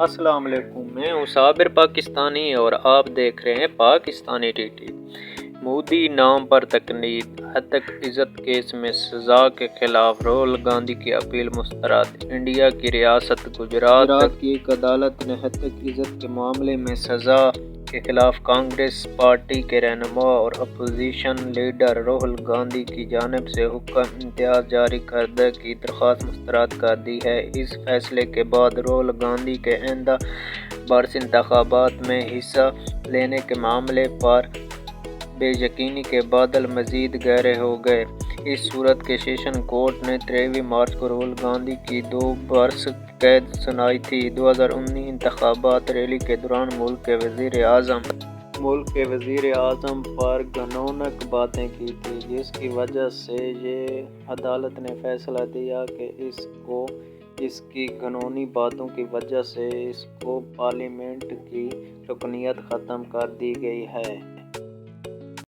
السلام علیکم، میں ہوں صابر پاکستانی اور آپ دیکھ رہے ہیں پاکستانی ٹی ٹی۔ مودی نام پر تقنید، ہتک عزت کیس میں سزا کے خلاف راہل گاندھی کی اپیل مسترد۔ انڈیا کی ریاست گجرات کی ایک عدالت نے ہتک عزت کے معاملے میں سزا کے خلاف کانگریس پارٹی کے رہنما اور اپوزیشن لیڈر راہل گاندھی کی جانب سے حکم امتیاز جاری کردہ کی درخواست مسترد کر دی ہے۔ اس فیصلے کے بعد راہل گاندھی کے آئندہ برس انتخابات میں حصہ لینے کے معاملے پر بے یقینی کے بادل مزید گہرے ہو گئے۔ اس صورت کے سیشن کورٹ نے 23 مارچ کو راہل گاندھی کی 2 برس قید سنائی تھی۔ 2019 انتخابی ریلی کے دوران ملک کے وزیر اعظم پر گھناؤنی باتیں کی تھیں، جس کی وجہ سے یہ عدالت نے فیصلہ دیا کہ اس کی گھناؤنی باتوں کی وجہ سے اس کو پارلیمنٹ کی رکنیت ختم کر دی گئی ہے۔